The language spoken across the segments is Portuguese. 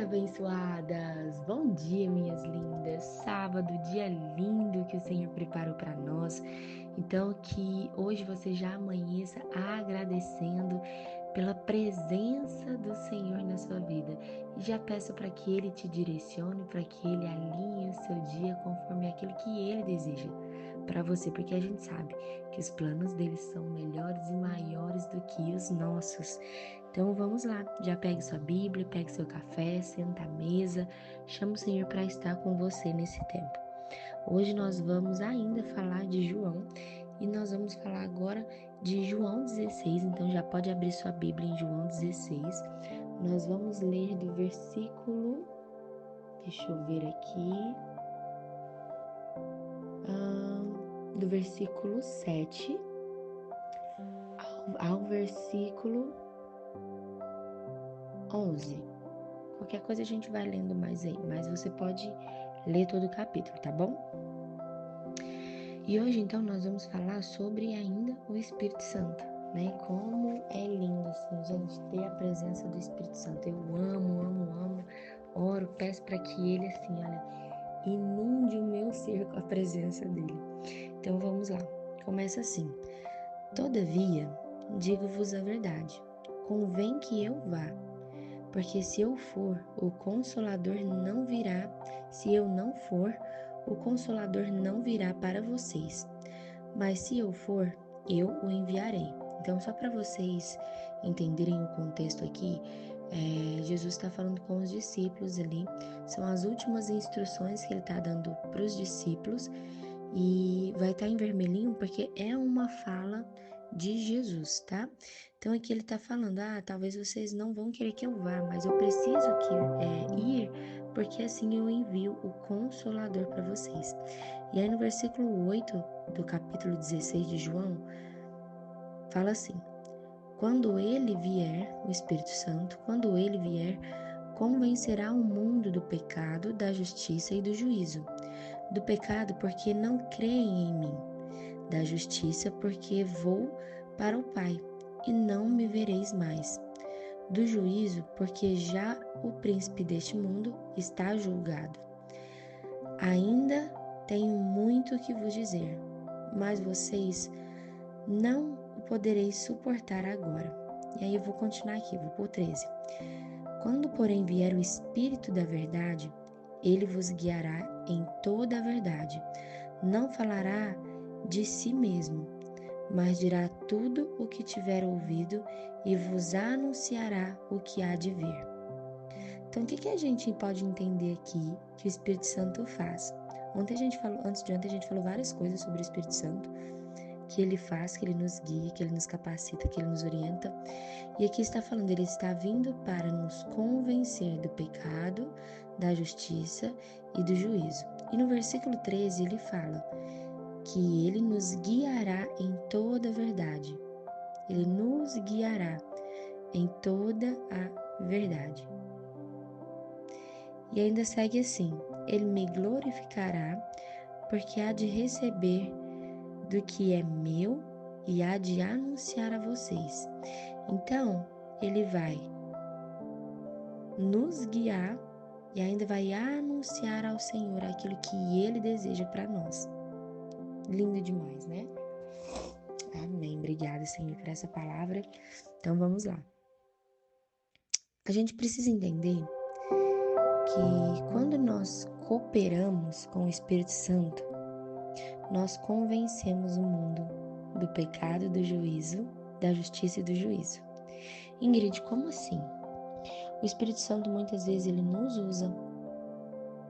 abençoadas! Bom dia, minhas lindas! Sábado, dia lindo que o Senhor preparou para nós. Então, que hoje você já amanheça agradecendo pela presença do Senhor na sua vida. E já peço para que Ele te direcione, para que Ele alinhe o seu dia conforme aquilo que Ele deseja para você, porque a gente sabe que os planos dele são melhores e maiores do que os nossos. Então vamos lá, já pegue sua Bíblia, pegue seu café, senta à mesa, chama o Senhor para estar com você nesse tempo. Hoje nós vamos ainda falar de João e nós vamos falar agora de João 16, então já pode abrir sua Bíblia em João 16. Nós vamos ler do versículo, deixa eu ver aqui, do versículo 7 ao versículo 11. Qualquer coisa a gente vai lendo mais aí, mas você pode ler todo o capítulo, tá bom? E hoje, então, nós vamos falar sobre ainda o Espírito Santo, né? Como é lindo, assim, gente, ter a presença do Espírito Santo. Eu amo, oro, peço para que ele, assim, olha, inunde o meu ser com a presença dele. Então, vamos lá. Começa assim. Todavia, digo-vos a verdade, convém que eu vá, porque se eu for, o Consolador não virá. Se eu não for, o Consolador não virá para vocês. Mas se eu for, eu o enviarei. Então, só para vocês entenderem o contexto aqui, Jesus está falando com os discípulos ali. São as últimas instruções que ele está dando para os discípulos. E vai estar em vermelhinho porque é uma fala de Jesus, tá? Então aqui ele tá falando, talvez vocês não vão querer que eu vá, mas eu preciso ir, porque assim eu envio o Consolador para vocês. E aí no versículo 8 do capítulo 16 de João, fala assim: quando ele vier, o Espírito Santo, quando ele vier, convencerá o mundo do pecado, da justiça e do juízo. Do pecado, porque não creem em mim. Da justiça, porque vou para o Pai, e não me vereis mais. Do juízo, porque já o príncipe deste mundo está julgado. Ainda tenho muito que vos dizer, mas vocês não o podereis suportar agora. E aí eu vou continuar aqui, vou por 13. Quando, porém, vier o Espírito da verdade, ele vos guiará em toda a verdade. Não falará de si mesmo, mas dirá tudo o que tiver ouvido e vos anunciará o que há de vir. Então, o que a gente pode entender aqui que o Espírito Santo faz? Antes de ontem a gente falou várias coisas sobre o Espírito Santo, que ele faz, que ele nos guia, que ele nos capacita, que ele nos orienta. E aqui está falando, ele está vindo para nos convencer do pecado, da justiça e do juízo. E no versículo 13 ele fala que ele nos guiará em toda a verdade. Ele nos guiará em toda a verdade. E ainda segue assim: ele me glorificará, porque há de receber do que é meu e há de anunciar a vocês. Então, ele vai nos guiar e ainda vai anunciar ao Senhor aquilo que ele deseja para nós. Lindo demais, né? Amém. Obrigada, Senhor, por essa palavra. Então, vamos lá. A gente precisa entender que quando nós cooperamos com o Espírito Santo, nós convencemos o mundo do pecado, do juízo, da justiça e do juízo. Ingrid, como assim? O Espírito Santo muitas vezes ele nos usa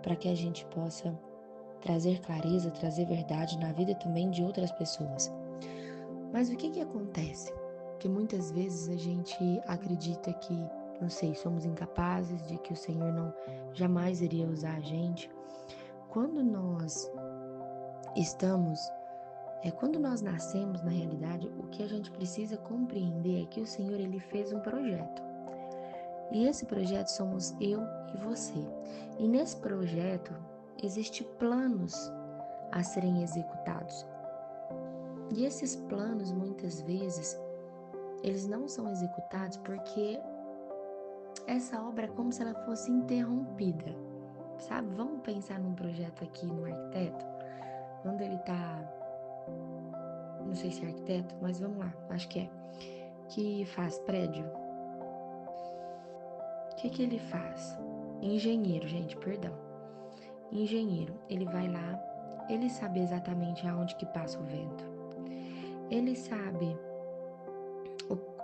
para que a gente possa trazer clareza, trazer verdade na vida também de outras pessoas. Mas o que acontece? Que muitas vezes a gente acredita que, não sei, somos incapazes, de que o Senhor não jamais iria usar a gente. Quando nós quando nós nascemos, na realidade, o que a gente precisa compreender é que o Senhor ele fez um projeto. E esse projeto somos eu e você. E nesse projeto existem planos a serem executados. E esses planos, muitas vezes, eles não são executados porque essa obra é como se ela fosse interrompida, sabe? Vamos pensar num projeto aqui no arquiteto, quando ele tá, não sei se é arquiteto, mas vamos lá, acho que faz prédio. O que ele faz? Engenheiro, gente, perdão. Engenheiro, ele vai lá, ele sabe exatamente aonde que passa o vento. Ele sabe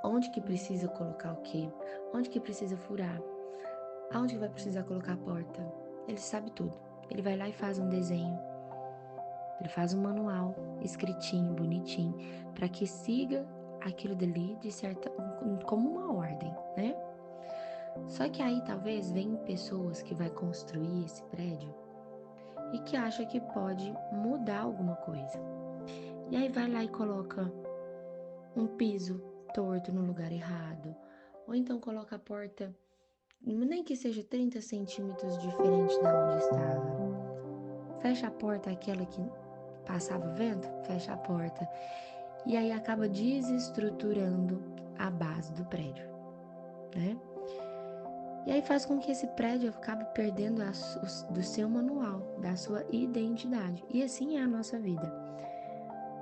onde que precisa colocar o quê, onde que precisa furar, aonde que vai precisar colocar a porta. Ele sabe tudo. Ele vai lá e faz um desenho. Ele faz um manual escritinho, bonitinho, para que siga aquilo dali de certa, como uma ordem, né? Só que aí talvez venham pessoas que vai construir esse prédio e que acha que pode mudar alguma coisa. E aí vai lá e coloca um piso torto no lugar errado, ou então coloca a porta, nem que seja 30 centímetros diferente da onde estava. Fecha a porta, aquela que passava vento, fecha a porta. E aí acaba desestruturando a base do prédio, né? E aí faz com que esse prédio acabe perdendo do seu manual, da sua identidade. E assim é a nossa vida.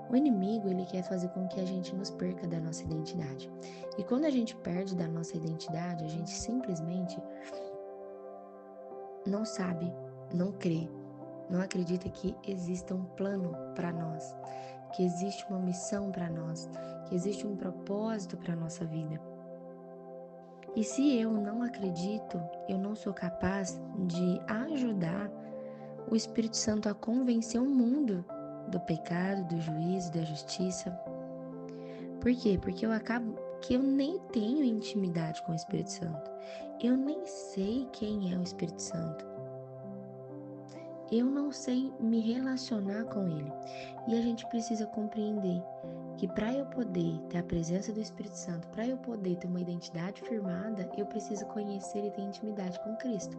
O inimigo, ele quer fazer com que a gente nos perca da nossa identidade. E quando a gente perde da nossa identidade, a gente simplesmente não sabe, não crê, não acredita que exista um plano para nós, que existe uma missão para nós, que existe um propósito para a nossa vida. E se eu não acredito, eu não sou capaz de ajudar o Espírito Santo a convencer o mundo do pecado, do juízo, da justiça. Por quê? Porque eu nem tenho intimidade com o Espírito Santo. Eu nem sei quem é o Espírito Santo. Eu não sei me relacionar com ele. E a gente precisa compreender que para eu poder ter a presença do Espírito Santo, para eu poder ter uma identidade firmada, eu preciso conhecer e ter intimidade com Cristo.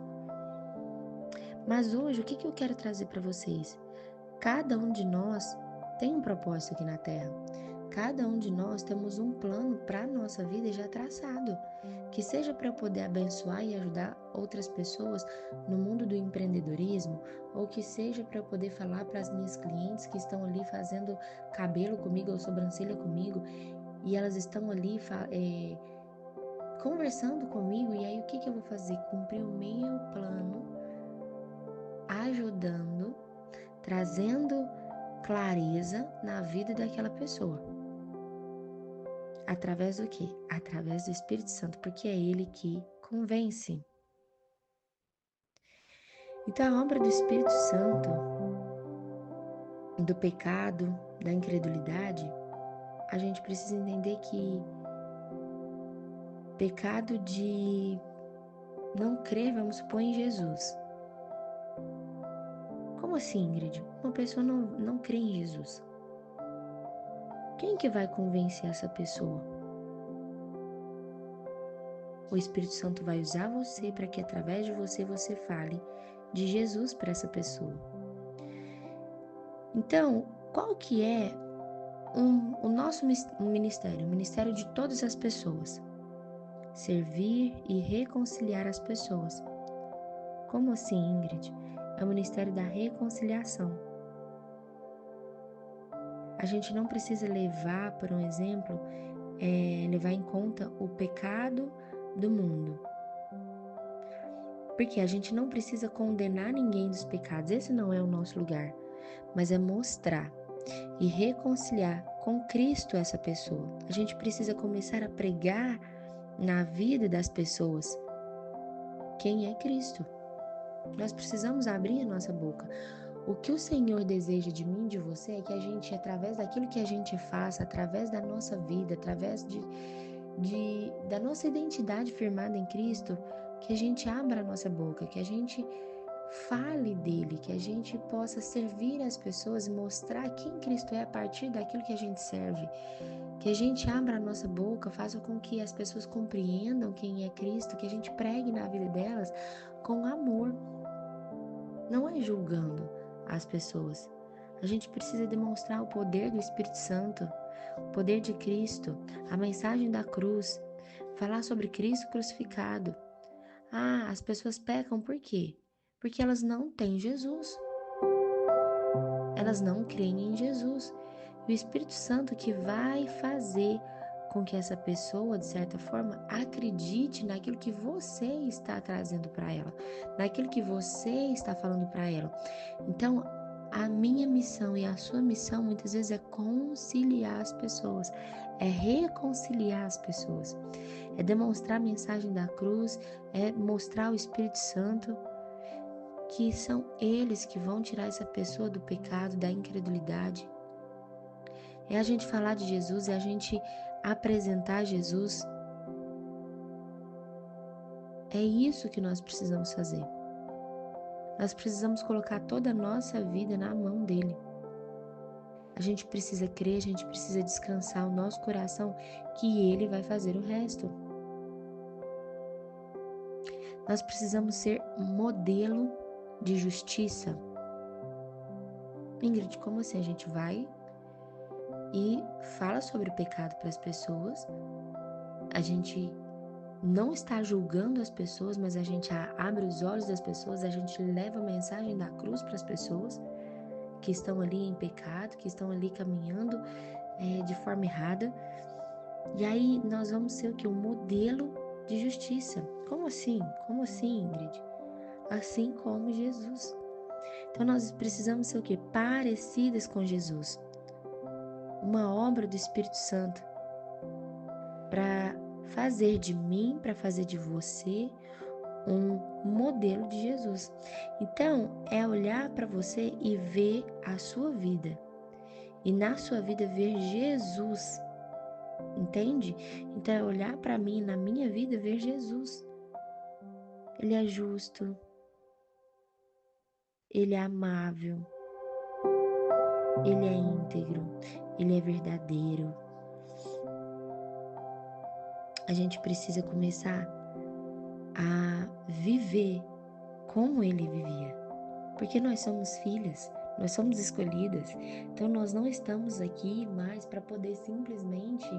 Mas hoje, o que eu quero trazer para vocês? Cada um de nós tem um propósito aqui na Terra. Cada um de nós temos um plano para a nossa vida já traçado, que seja para eu poder abençoar e ajudar outras pessoas no mundo do empreendedorismo, ou que seja para eu poder falar para as minhas clientes que estão ali fazendo cabelo comigo ou sobrancelha comigo, e elas estão ali conversando comigo, e aí o que eu vou fazer? Cumprir o meu plano, ajudando, trazendo clareza na vida daquela pessoa. Através do quê? Através do Espírito Santo, porque é ele que convence. Então, a obra do Espírito Santo, do pecado, da incredulidade, a gente precisa entender que pecado de não crer, vamos supor, em Jesus. Como assim, Ingrid? Uma pessoa não crê em Jesus. Quem que vai convencer essa pessoa? O Espírito Santo vai usar você para que através de você fale de Jesus para essa pessoa. Então, qual que é o nosso ministério? O ministério de todas as pessoas. Servir e reconciliar as pessoas. Como assim, Ingrid? É o ministério da reconciliação. A gente não precisa levar, por um exemplo, levar em conta o pecado do mundo. Porque a gente não precisa condenar ninguém dos pecados, esse não é o nosso lugar, mas é mostrar e reconciliar com Cristo essa pessoa. A gente precisa começar a pregar na vida das pessoas quem é Cristo. Nós precisamos abrir a nossa boca. O que o Senhor deseja de mim e de você é que a gente, através daquilo que a gente faça, através da nossa vida, através da nossa identidade firmada em Cristo, que a gente abra a nossa boca, que a gente fale dele, que a gente possa servir as pessoas e mostrar quem Cristo é a partir daquilo que a gente serve. Que a gente abra a nossa boca, faça com que as pessoas compreendam quem é Cristo, que a gente pregue na vida delas com amor. Não é julgando as pessoas. A gente precisa demonstrar o poder do Espírito Santo, o poder de Cristo, a mensagem da cruz, falar sobre Cristo crucificado, As pessoas pecam por quê? Porque elas não têm Jesus. Elas não creem em Jesus. E o Espírito Santo que vai fazer com que essa pessoa, de certa forma, acredite naquilo que você está trazendo para ela, naquilo que você está falando para ela. Então, a minha missão e a sua missão muitas vezes é conciliar as pessoas, é reconciliar as pessoas, é demonstrar a mensagem da cruz, é mostrar o Espírito Santo, que são eles que vão tirar essa pessoa do pecado, da incredulidade. É a gente falar de Jesus, é a gente apresentar Jesus. É isso que nós precisamos fazer. Nós precisamos colocar toda a nossa vida na mão dele. A gente precisa crer, a gente precisa descansar o nosso coração que ele vai fazer o resto. Nós precisamos ser modelo de justiça. Ingrid, como assim? A gente vai e fala sobre o pecado para as pessoas, a gente não está julgando as pessoas, mas a gente abre os olhos das pessoas, a gente leva a mensagem da cruz para as pessoas que estão ali em pecado, que estão ali caminhando de forma errada. E aí nós vamos ser o quê? Um modelo de justiça. Como assim? Como assim, Ingrid? Assim como Jesus. Então nós precisamos ser o quê? Parecidas com Jesus. Uma obra do Espírito Santo para fazer de mim, para fazer de você um modelo de Jesus. Então, é olhar para você e ver a sua vida. E na sua vida ver Jesus. Entende? Então, é olhar para mim, na minha vida, ver Jesus. Ele é justo. Ele é amável. Ele é íntegro. Ele é verdadeiro. A gente precisa começar a viver como ele vivia. Porque nós somos filhas, nós somos escolhidas. Então nós não estamos aqui mais para poder simplesmente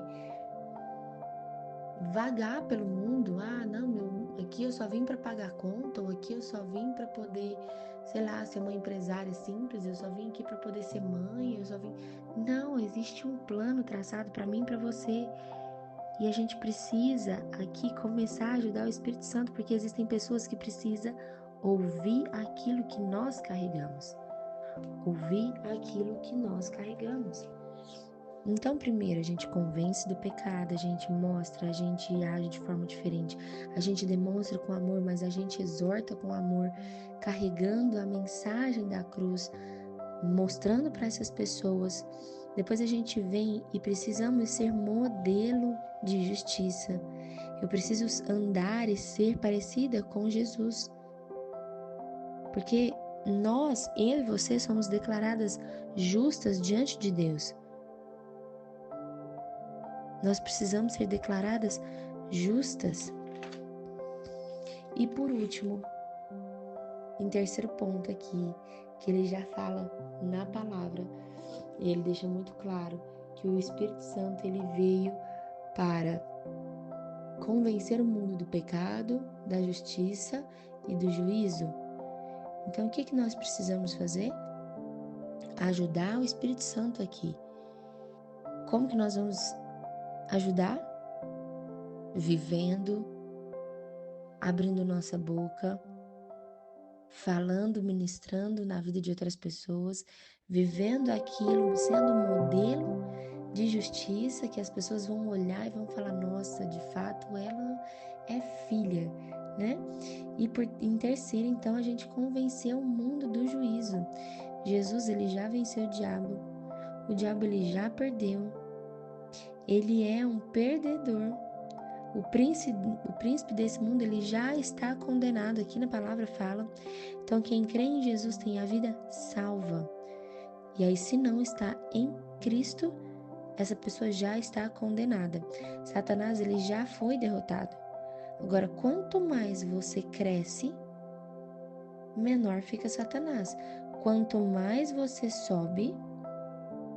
vagar pelo mundo. Não, aqui eu só vim para pagar conta, ou aqui eu só vim para poder, sei lá, ser uma empresária simples, eu só vim aqui para poder ser mãe, eu só vim. Não, existe um plano traçado para mim e para você. E a gente precisa aqui começar a ajudar o Espírito Santo, porque existem pessoas que precisam ouvir aquilo que nós carregamos. Ouvir aquilo que nós carregamos. Então, primeiro, a gente convence do pecado, a gente mostra, a gente age de forma diferente, a gente demonstra com amor, mas a gente exorta com amor, carregando a mensagem da cruz, mostrando para essas pessoas. Depois a gente vem e precisamos ser modelo de justiça. Eu preciso andar e ser parecida com Jesus. Porque nós, eu e você, somos declaradas justas diante de Deus. Nós precisamos ser declaradas justas. E por último, em terceiro ponto aqui, que ele já fala na palavra, e ele deixa muito claro que o Espírito Santo ele veio para convencer o mundo do pecado, da justiça e do juízo. Então, o que nós precisamos fazer? Ajudar o Espírito Santo aqui. Como que nós vamos ajudar? Vivendo, abrindo nossa boca, falando, ministrando na vida de outras pessoas, vivendo aquilo, sendo um modelo de justiça que as pessoas vão olhar e vão falar, nossa, de fato ela é filha, né? E em terceiro, então, a gente convenceu o mundo do juízo. Jesus, ele já venceu o diabo ele já perdeu, ele é um perdedor. O príncipe desse mundo, ele já está condenado, aqui na palavra fala. Então, quem crê em Jesus tem a vida salva. E aí, se não está em Cristo, essa pessoa já está condenada. Satanás, ele já foi derrotado. Agora, quanto mais você cresce, menor fica Satanás. Quanto mais você sobe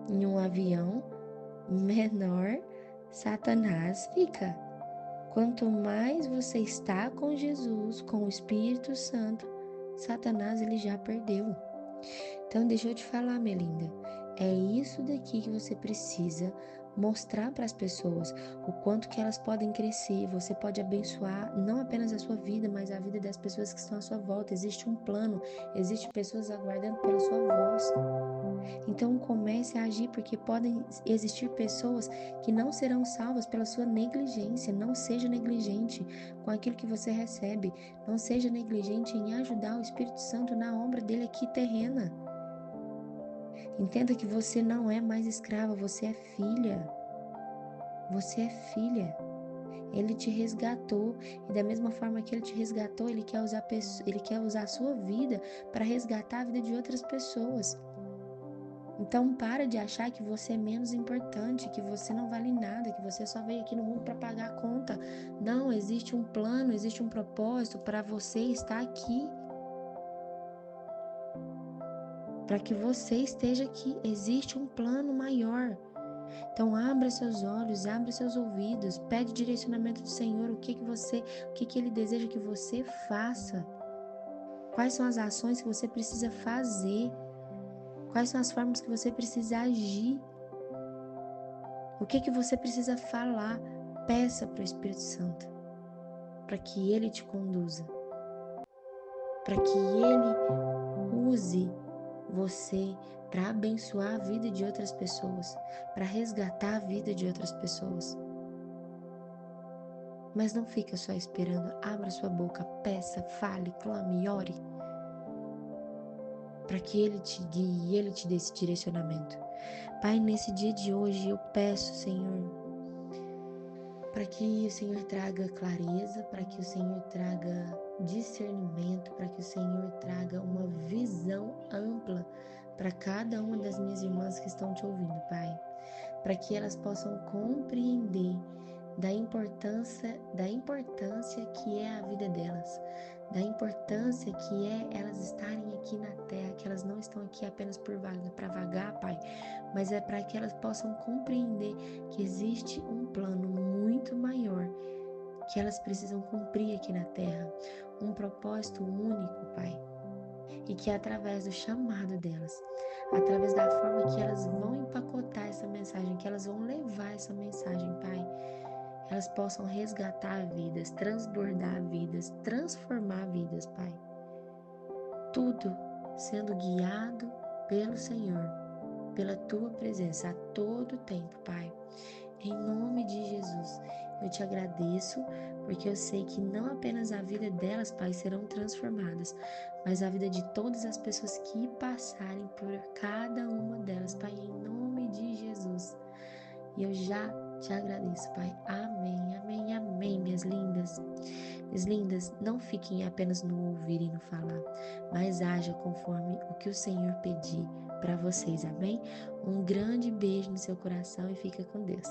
em um avião, menor Satanás fica. Quanto mais você está com Jesus, com o Espírito Santo, Satanás ele já perdeu. Então deixa eu te falar, minha linda, é isso daqui que você precisa mostrar para as pessoas, o quanto que elas podem crescer. Você pode abençoar não apenas a sua vida, mas a vida das pessoas que estão à sua volta. Existe um plano, existe pessoas aguardando pela sua voz. Então comece a agir, porque podem existir pessoas que não serão salvas pela sua negligência. Não seja negligente com aquilo que você recebe. Não seja negligente em ajudar o Espírito Santo na obra dele aqui terrena. Entenda que você não é mais escrava, você é filha. Você é filha. Ele te resgatou, e da mesma forma que ele te resgatou, ele quer usar a sua vida para resgatar a vida de outras pessoas. Então para de achar que você é menos importante, que você não vale nada, que você só veio aqui no mundo para pagar a conta. Não, existe um plano, existe um propósito para você estar aqui. Para que você esteja aqui, existe um plano maior. Então abra seus olhos, abra seus ouvidos, pede direcionamento do Senhor, o que Ele deseja que você faça. Quais são as ações que você precisa fazer? Quais são as formas que você precisa agir? O que você precisa falar? Peça para o Espírito Santo, para que Ele te conduza, para que Ele use você para abençoar a vida de outras pessoas, para resgatar a vida de outras pessoas. Mas não fica só esperando, abra sua boca, peça, fale, clame, ore, para que Ele te guie e Ele te dê esse direcionamento. Pai, nesse dia de hoje eu peço, Senhor, para que o Senhor traga clareza, para que o Senhor traga discernimento, para que o Senhor traga uma visão ampla para cada uma das minhas irmãs que estão te ouvindo, Pai, para que elas possam compreender da importância que é a vida delas, da importância que é elas estarem aqui na terra, que elas não estão aqui apenas para vagar, Pai, mas é para que elas possam compreender que existe um plano muito maior que elas precisam cumprir aqui na terra, um propósito único, Pai, e que através do chamado delas, através da forma que elas vão empacotar essa mensagem, que elas vão levar essa mensagem, Pai, elas possam resgatar vidas, transbordar vidas, transformar vidas, Pai. Tudo sendo guiado pelo Senhor, pela Tua presença a todo tempo, Pai. Em nome de Jesus, eu te agradeço, porque eu sei que não apenas a vida delas, Pai, serão transformadas, mas a vida de todas as pessoas que passarem por cada uma delas, Pai, em nome de Jesus. E eu já te agradeço, Pai. Amém, amém, amém, minhas lindas. Minhas lindas, não fiquem apenas no ouvir e no falar, mas haja conforme o que o Senhor pedir para vocês, amém? Um grande beijo no seu coração e fica com Deus.